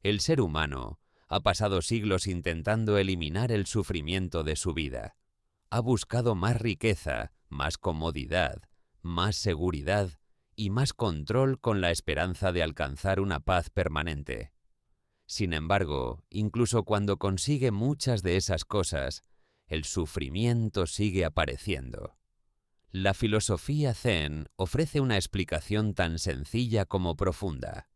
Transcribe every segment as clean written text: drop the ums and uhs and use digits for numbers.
El ser humano ha pasado siglos intentando eliminar el sufrimiento de su vida. Ha buscado más riqueza, más comodidad, más seguridad y más control con la esperanza de alcanzar una paz permanente. Sin embargo, incluso cuando consigue muchas de esas cosas, el sufrimiento sigue apareciendo. La filosofía Zen ofrece una explicación tan sencilla como profunda.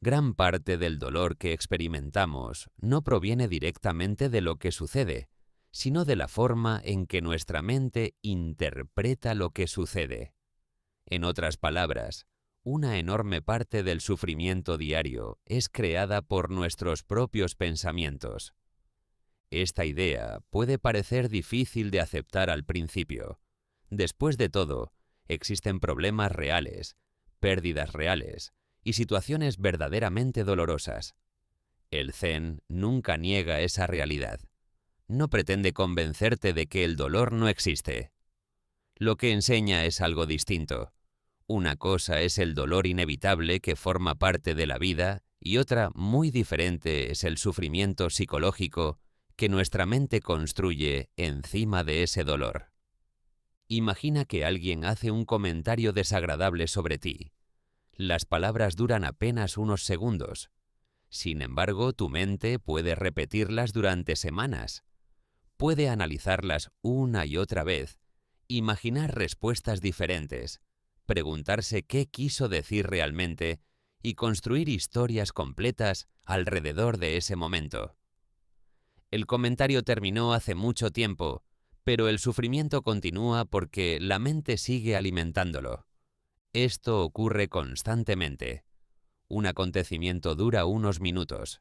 Gran parte del dolor que experimentamos no proviene directamente de lo que sucede, sino de la forma en que nuestra mente interpreta lo que sucede. En otras palabras, una enorme parte del sufrimiento diario es creada por nuestros propios pensamientos. Esta idea puede parecer difícil de aceptar al principio. Después de todo, existen problemas reales, pérdidas reales y situaciones verdaderamente dolorosas. El Zen nunca niega esa realidad. No pretende convencerte de que el dolor no existe. Lo que enseña es algo distinto. Una cosa es el dolor inevitable que forma parte de la vida y otra muy diferente es el sufrimiento psicológico que nuestra mente construye encima de ese dolor. Imagina que alguien hace un comentario desagradable sobre ti. Las palabras duran apenas unos segundos. Sin embargo, tu mente puede repetirlas durante semanas. Puede analizarlas una y otra vez, imaginar respuestas diferentes, preguntarse qué quiso decir realmente y construir historias completas alrededor de ese momento. El comentario terminó hace mucho tiempo, pero el sufrimiento continúa porque la mente sigue alimentándolo. Esto ocurre constantemente. Un acontecimiento dura unos minutos.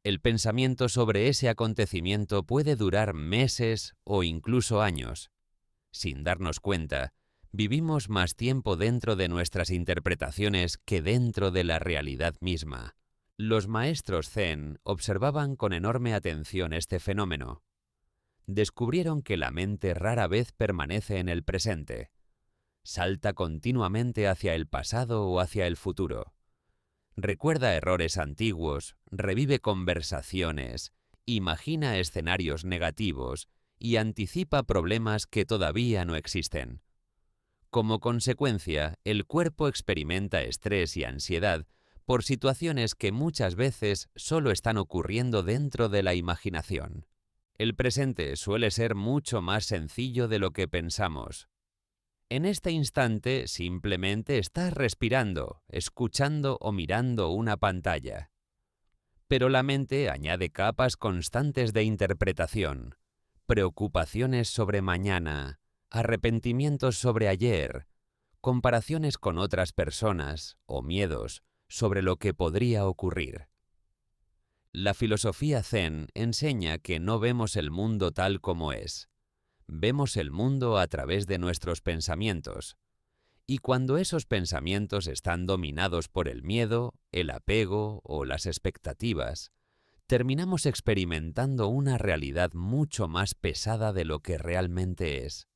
El pensamiento sobre ese acontecimiento puede durar meses o incluso años. Sin darnos cuenta, vivimos más tiempo dentro de nuestras interpretaciones que dentro de la realidad misma. Los maestros Zen observaban con enorme atención este fenómeno. Descubrieron que la mente rara vez permanece en el presente. Salta continuamente hacia el pasado o hacia el futuro. Recuerda errores antiguos, revive conversaciones, imagina escenarios negativos y anticipa problemas que todavía no existen. Como consecuencia, el cuerpo experimenta estrés y ansiedad por situaciones que muchas veces solo están ocurriendo dentro de la imaginación. El presente suele ser mucho más sencillo de lo que pensamos. En este instante simplemente estás respirando, escuchando o mirando una pantalla. Pero la mente añade capas constantes de interpretación, preocupaciones sobre mañana, arrepentimientos sobre ayer, comparaciones con otras personas o miedos sobre lo que podría ocurrir. La filosofía Zen enseña que no vemos el mundo tal como es. Vemos el mundo a través de nuestros pensamientos. Y cuando esos pensamientos están dominados por el miedo, el apego o las expectativas, terminamos experimentando una realidad mucho más pesada de lo que realmente es.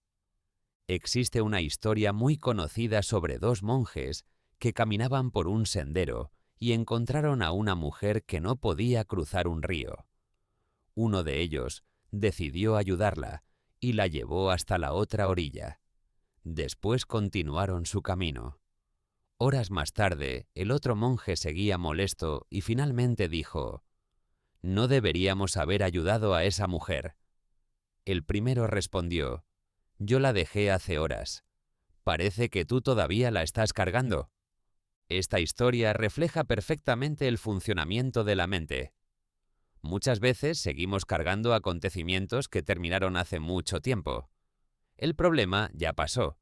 Existe una historia muy conocida sobre dos monjes que caminaban por un sendero y encontraron a una mujer que no podía cruzar un río. Uno de ellos decidió ayudarla y la llevó hasta la otra orilla. Después continuaron su camino. Horas más tarde, el otro monje seguía molesto y finalmente dijo: «No deberíamos haber ayudado a esa mujer». El primero respondió: «Yo la dejé hace horas. Parece que tú todavía la estás cargando». Esta historia refleja perfectamente el funcionamiento de la mente. Muchas veces seguimos cargando acontecimientos que terminaron hace mucho tiempo. El problema ya pasó,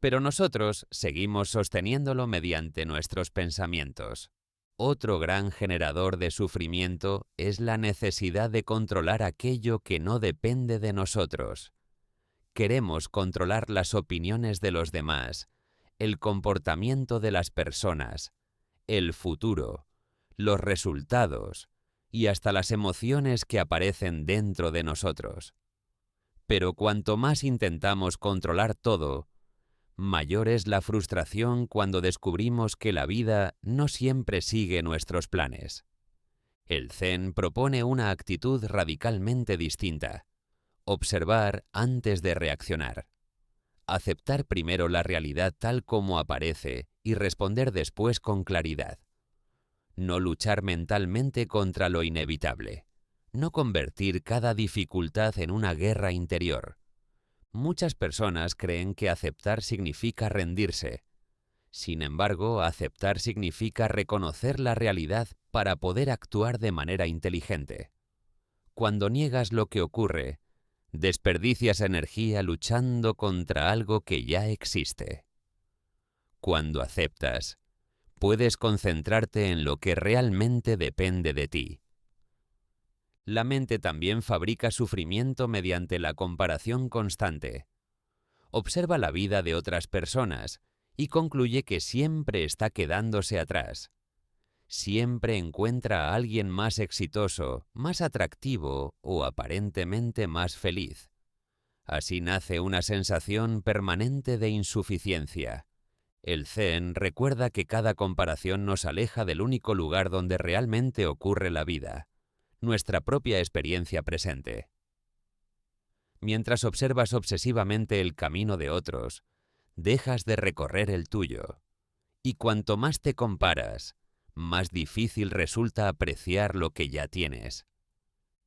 pero nosotros seguimos sosteniéndolo mediante nuestros pensamientos. Otro gran generador de sufrimiento es la necesidad de controlar aquello que no depende de nosotros. Queremos controlar las opiniones de los demás, el comportamiento de las personas, el futuro, los resultados y hasta las emociones que aparecen dentro de nosotros. Pero cuanto más intentamos controlar todo, mayor es la frustración cuando descubrimos que la vida no siempre sigue nuestros planes. El Zen propone una actitud radicalmente distinta: observar antes de reaccionar. Aceptar primero la realidad tal como aparece y responder después con claridad. No luchar mentalmente contra lo inevitable. No convertir cada dificultad en una guerra interior. Muchas personas creen que aceptar significa rendirse. Sin embargo, aceptar significa reconocer la realidad para poder actuar de manera inteligente. Cuando niegas lo que ocurre, desperdicias energía luchando contra algo que ya existe. Cuando aceptas, puedes concentrarte en lo que realmente depende de ti. La mente también fabrica sufrimiento mediante la comparación constante. Observa la vida de otras personas y concluye que siempre está quedándose atrás. Siempre encuentra a alguien más exitoso, más atractivo o aparentemente más feliz. Así nace una sensación permanente de insuficiencia. El Zen recuerda que cada comparación nos aleja del único lugar donde realmente ocurre la vida, nuestra propia experiencia presente. Mientras observas obsesivamente el camino de otros, dejas de recorrer el tuyo. Y cuanto más te comparas, más difícil resulta apreciar lo que ya tienes.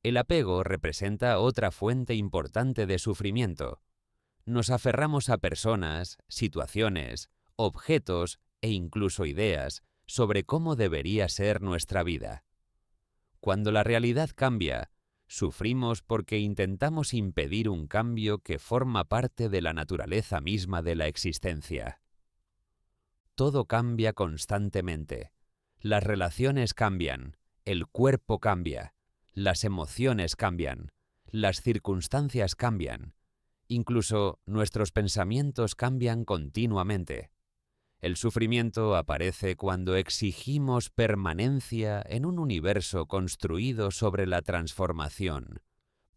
El apego representa otra fuente importante de sufrimiento. Nos aferramos a personas, situaciones, objetos e incluso ideas sobre cómo debería ser nuestra vida. Cuando la realidad cambia, sufrimos porque intentamos impedir un cambio que forma parte de la naturaleza misma de la existencia. Todo cambia constantemente. Las relaciones cambian, el cuerpo cambia, las emociones cambian, las circunstancias cambian, incluso nuestros pensamientos cambian continuamente. El sufrimiento aparece cuando exigimos permanencia en un universo construido sobre la transformación.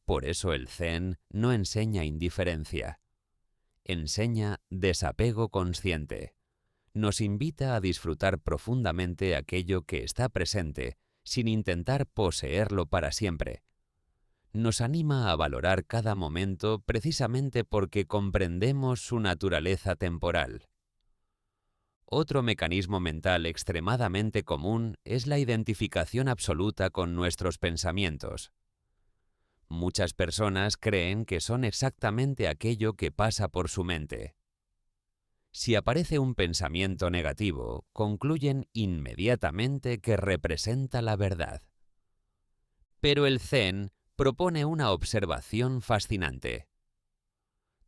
Por eso el Zen no enseña indiferencia. Enseña desapego consciente. Nos invita a disfrutar profundamente aquello que está presente, sin intentar poseerlo para siempre. Nos anima a valorar cada momento precisamente porque comprendemos su naturaleza temporal. Otro mecanismo mental extremadamente común es la identificación absoluta con nuestros pensamientos. Muchas personas creen que son exactamente aquello que pasa por su mente. Si aparece un pensamiento negativo, concluyen inmediatamente que representa la verdad. Pero el Zen propone una observación fascinante.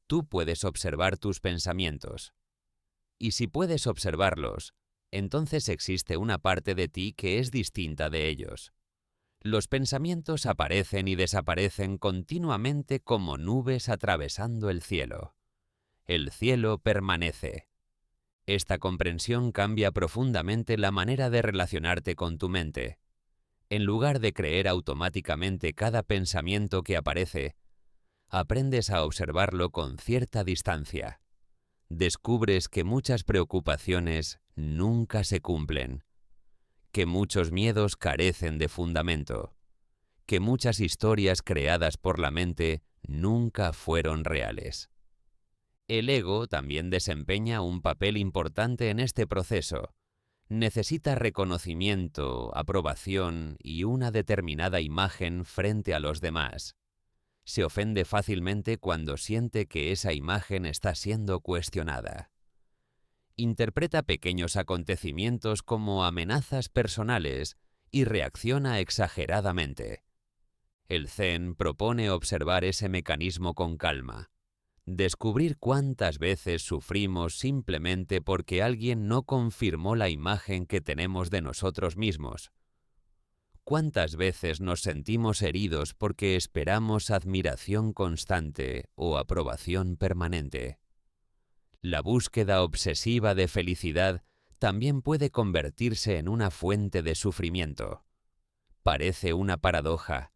Tú puedes observar tus pensamientos. Y si puedes observarlos, entonces existe una parte de ti que es distinta de ellos. Los pensamientos aparecen y desaparecen continuamente como nubes atravesando el cielo. El cielo permanece. Esta comprensión cambia profundamente la manera de relacionarte con tu mente. En lugar de creer automáticamente cada pensamiento que aparece, aprendes a observarlo con cierta distancia. Descubres que muchas preocupaciones nunca se cumplen, que muchos miedos carecen de fundamento, que muchas historias creadas por la mente nunca fueron reales. El ego también desempeña un papel importante en este proceso. Necesita reconocimiento, aprobación y una determinada imagen frente a los demás. Se ofende fácilmente cuando siente que esa imagen está siendo cuestionada. Interpreta pequeños acontecimientos como amenazas personales y reacciona exageradamente. El Zen propone observar ese mecanismo con calma. Descubrir cuántas veces sufrimos simplemente porque alguien no confirmó la imagen que tenemos de nosotros mismos. ¿Cuántas veces nos sentimos heridos porque esperamos admiración constante o aprobación permanente? La búsqueda obsesiva de felicidad también puede convertirse en una fuente de sufrimiento. Parece una paradoja,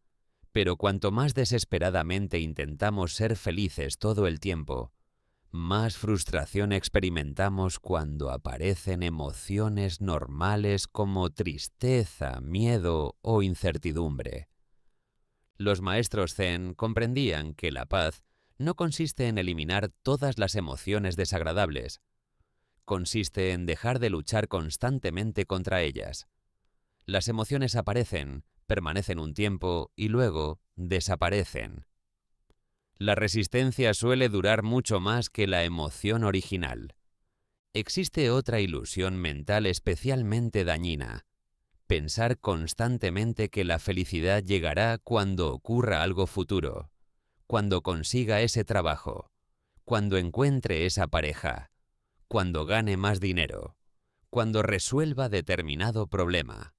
pero cuanto más desesperadamente intentamos ser felices todo el tiempo, más frustración experimentamos cuando aparecen emociones normales como tristeza, miedo o incertidumbre. Los maestros Zen comprendían que la paz no consiste en eliminar todas las emociones desagradables, consiste en dejar de luchar constantemente contra ellas. Las emociones aparecen, permanecen un tiempo y luego desaparecen. La resistencia suele durar mucho más que la emoción original. Existe otra ilusión mental especialmente dañina: pensar constantemente que la felicidad llegará cuando ocurra algo futuro, cuando consiga ese trabajo, cuando encuentre esa pareja, cuando gane más dinero, cuando resuelva determinado problema.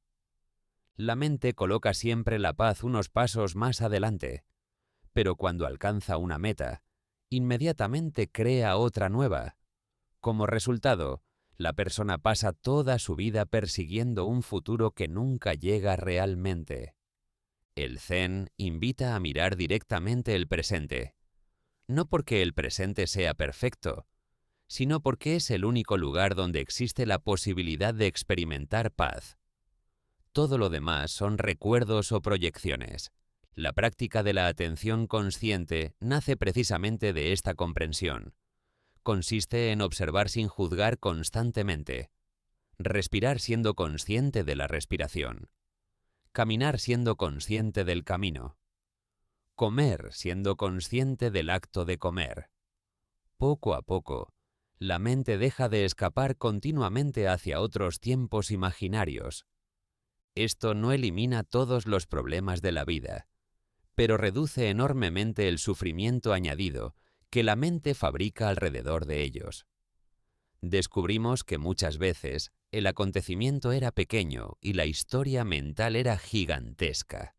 La mente coloca siempre la paz unos pasos más adelante, pero cuando alcanza una meta, inmediatamente crea otra nueva. Como resultado, la persona pasa toda su vida persiguiendo un futuro que nunca llega realmente. El Zen invita a mirar directamente el presente, no porque el presente sea perfecto, sino porque es el único lugar donde existe la posibilidad de experimentar paz. Todo lo demás son recuerdos o proyecciones. La práctica de la atención consciente nace precisamente de esta comprensión. Consiste en observar sin juzgar constantemente, respirar siendo consciente de la respiración, caminar siendo consciente del camino, comer siendo consciente del acto de comer. Poco a poco, la mente deja de escapar continuamente hacia otros tiempos imaginarios. Esto no elimina todos los problemas de la vida, pero reduce enormemente el sufrimiento añadido que la mente fabrica alrededor de ellos. Descubrimos que muchas veces el acontecimiento era pequeño y la historia mental era gigantesca.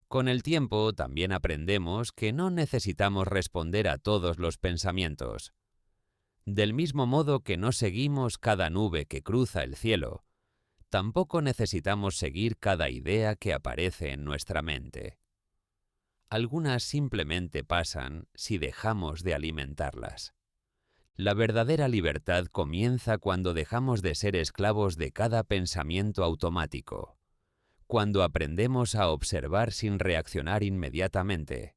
Con el tiempo también aprendemos que no necesitamos responder a todos los pensamientos. Del mismo modo que no seguimos cada nube que cruza el cielo, tampoco necesitamos seguir cada idea que aparece en nuestra mente. Algunas simplemente pasan si dejamos de alimentarlas. La verdadera libertad comienza cuando dejamos de ser esclavos de cada pensamiento automático, cuando aprendemos a observar sin reaccionar inmediatamente,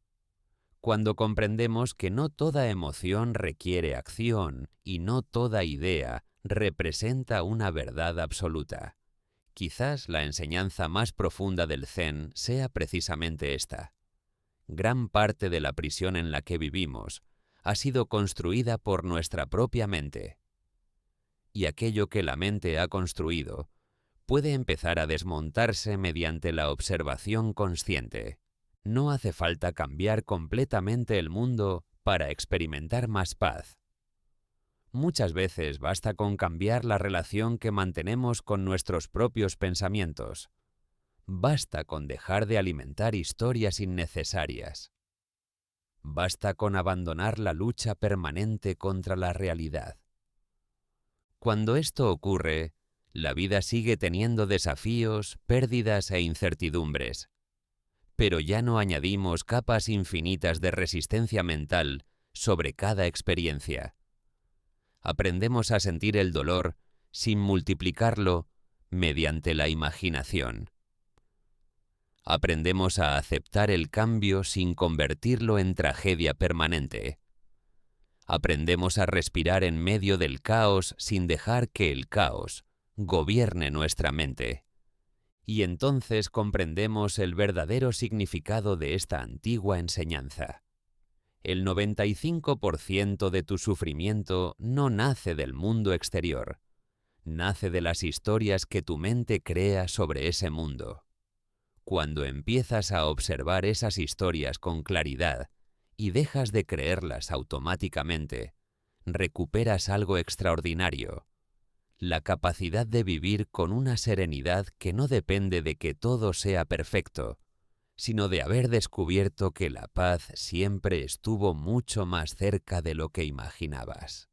cuando comprendemos que no toda emoción requiere acción y no toda idea representa una verdad absoluta. Quizás la enseñanza más profunda del Zen sea precisamente esta. Gran parte de la prisión en la que vivimos ha sido construida por nuestra propia mente. Y aquello que la mente ha construido puede empezar a desmontarse mediante la observación consciente. No hace falta cambiar completamente el mundo para experimentar más paz. Muchas veces basta con cambiar la relación que mantenemos con nuestros propios pensamientos. Basta con dejar de alimentar historias innecesarias. Basta con abandonar la lucha permanente contra la realidad. Cuando esto ocurre, la vida sigue teniendo desafíos, pérdidas e incertidumbres. Pero ya no añadimos capas infinitas de resistencia mental sobre cada experiencia. Aprendemos a sentir el dolor sin multiplicarlo mediante la imaginación. Aprendemos a aceptar el cambio sin convertirlo en tragedia permanente. Aprendemos a respirar en medio del caos sin dejar que el caos gobierne nuestra mente. Y entonces comprendemos el verdadero significado de esta antigua enseñanza. El 95% de tu sufrimiento no nace del mundo exterior, nace de las historias que tu mente crea sobre ese mundo. Cuando empiezas a observar esas historias con claridad y dejas de creerlas automáticamente, recuperas algo extraordinario: la capacidad de vivir con una serenidad que no depende de que todo sea perfecto, sino de haber descubierto que la paz siempre estuvo mucho más cerca de lo que imaginabas.